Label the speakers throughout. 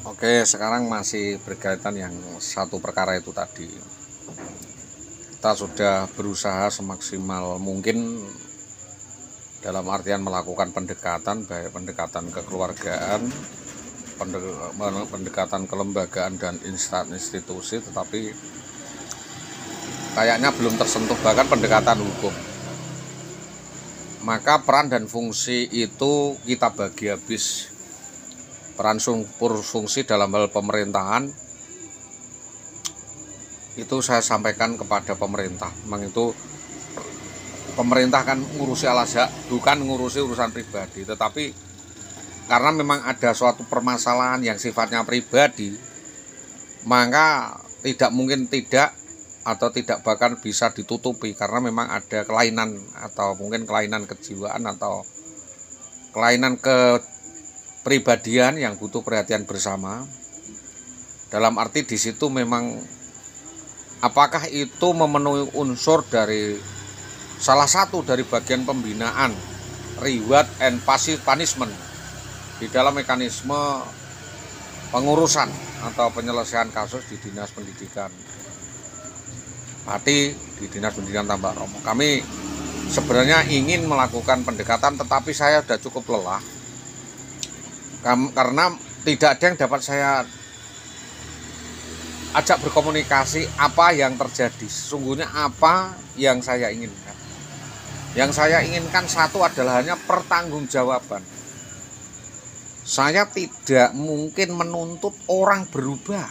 Speaker 1: Oke, sekarang masih berkaitan yang satu perkara itu tadi. Kita sudah berusaha semaksimal mungkin dalam artian melakukan pendekatan, baik pendekatan kekeluargaan, pendekatan kelembagaan dan institusi, tetapi kayaknya belum tersentuh bahkan pendekatan hukum. Maka peran dan fungsi itu kita bagi habis. Peran fungsi dalam hal pemerintahan itu saya sampaikan kepada pemerintah. Memang itu pemerintah kan ngurusi al-Azhar, bukan ngurusi urusan pribadi, tetapi karena memang ada suatu permasalahan yang sifatnya pribadi, maka tidak mungkin tidak atau tidak bahkan bisa ditutupi karena memang ada kelainan atau mungkin kelainan kejiwaan atau kelainan kepribadian yang butuh perhatian bersama. Dalam arti di situ memang apakah itu memenuhi unsur dari salah satu dari bagian pembinaan reward and passive punishment di dalam mekanisme pengurusan atau penyelesaian kasus di Dinas Pendidikan Pati, di Dinas Pendidikan Tambak Romo. Kami sebenarnya ingin melakukan pendekatan, tetapi saya sudah cukup lelah karena tidak ada yang dapat saya ajak berkomunikasi apa yang terjadi, sesungguhnya apa yang saya inginkan. Yang saya inginkan satu adalah hanya pertanggungjawaban. Saya tidak mungkin menuntut orang berubah.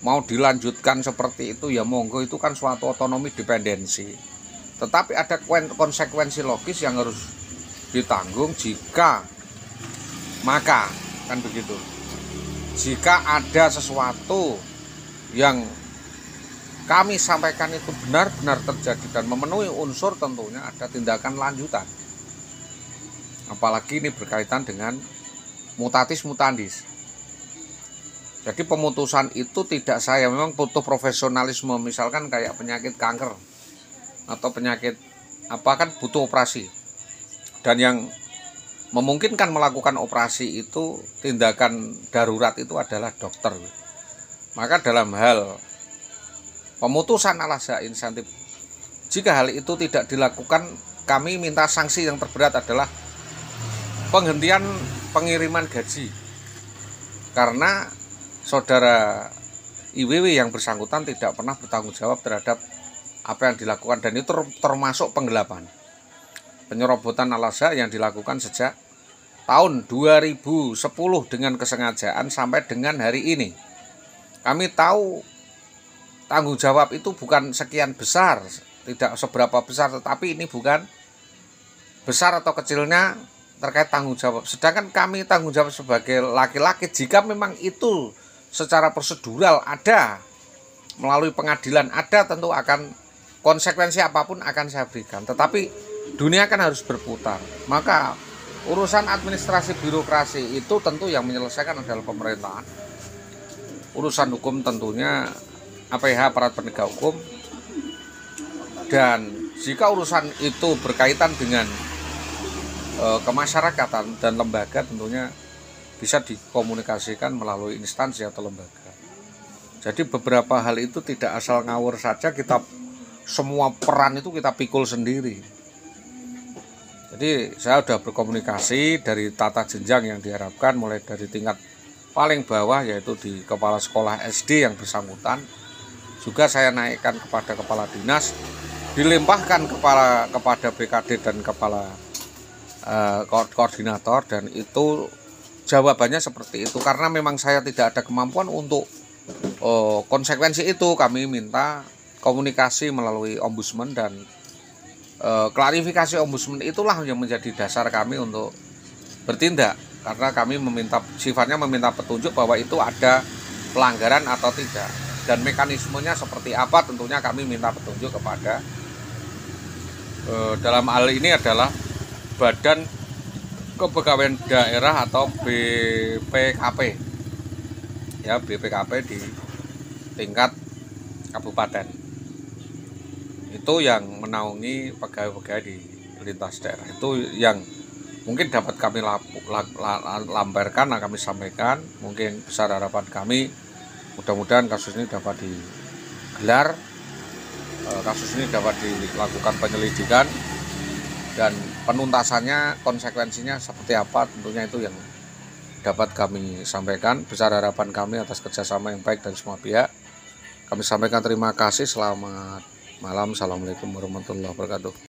Speaker 1: Mau dilanjutkan seperti itu ya monggo, itu kan suatu otonomi dependensi. Tetapi ada konsekuensi logis yang harus ditanggung jika maka kan begitu. Jika ada sesuatu yang kami sampaikan itu benar-benar terjadi dan memenuhi unsur, tentunya ada tindakan lanjutan. Apalagi ini berkaitan dengan mutatis mutandis. Jadi pemutusan itu tidak saya, memang butuh profesionalisme, misalkan kayak penyakit kanker atau penyakit apa kan butuh operasi. Dan yang memungkinkan melakukan operasi itu tindakan darurat itu adalah dokter. Maka dalam hal pemutusan al-Azhar insentif, jika hal itu tidak dilakukan, kami minta sanksi yang terberat adalah penghentian pengiriman gaji. Karena saudara IWW yang bersangkutan tidak pernah bertanggung jawab terhadap apa yang dilakukan, dan itu termasuk penggelapan. Penyerobotan al-Azhar yang dilakukan sejak tahun 2010 dengan kesengajaan sampai dengan hari ini. Kami tahu tanggung jawab itu bukan sekian besar, tidak seberapa besar, tetapi ini bukan besar atau kecilnya terkait tanggung jawab. Sedangkan kami tanggung jawab sebagai laki-laki, jika memang itu secara prosedural ada, melalui pengadilan ada, tentu akan konsekuensi apapun akan saya berikan. Tetapi dunia kan harus berputar, maka urusan administrasi birokrasi itu tentu yang menyelesaikan adalah pemerintah. Urusan hukum tentunya APH, aparat penegak hukum. Dan jika urusan itu berkaitan dengan kemasyarakatan dan lembaga, tentunya bisa dikomunikasikan melalui instansi atau lembaga. Jadi beberapa hal itu tidak asal ngawur saja, kita semua peran itu kita pikul sendiri. Jadi saya sudah berkomunikasi dari tata jenjang yang diharapkan, mulai dari tingkat paling bawah yaitu di kepala sekolah SD yang bersangkutan, juga saya naikkan kepada kepala dinas, dilimpahkan kepada BKD dan kepala koordinator, dan itu jawabannya seperti itu. Karena memang saya tidak ada kemampuan untuk konsekuensi itu, kami minta komunikasi melalui ombudsman, dan klarifikasi ombudsman itulah yang menjadi dasar kami untuk bertindak, karena kami sifatnya meminta petunjuk bahwa itu ada pelanggaran atau tidak, dan mekanismenya seperti apa. Tentunya kami minta petunjuk kepada dalam hal ini adalah Badan Kepegawaian Daerah atau BPKP, ya, BPKP di tingkat kabupaten. Itu yang menaungi pegawai-pegawai di lintas daerah, itu yang mungkin dapat kami lamparkan, kami sampaikan. Mungkin besar harapan kami mudah-mudahan kasus ini dapat digelar, kasus ini dapat dilakukan penyelidikan, dan penuntasannya, konsekuensinya seperti apa, tentunya itu yang dapat kami sampaikan. Besar harapan kami atas kerjasama yang baik dari semua pihak. Kami sampaikan terima kasih, selamat malam, assalamualaikum warahmatullahi wabarakatuh.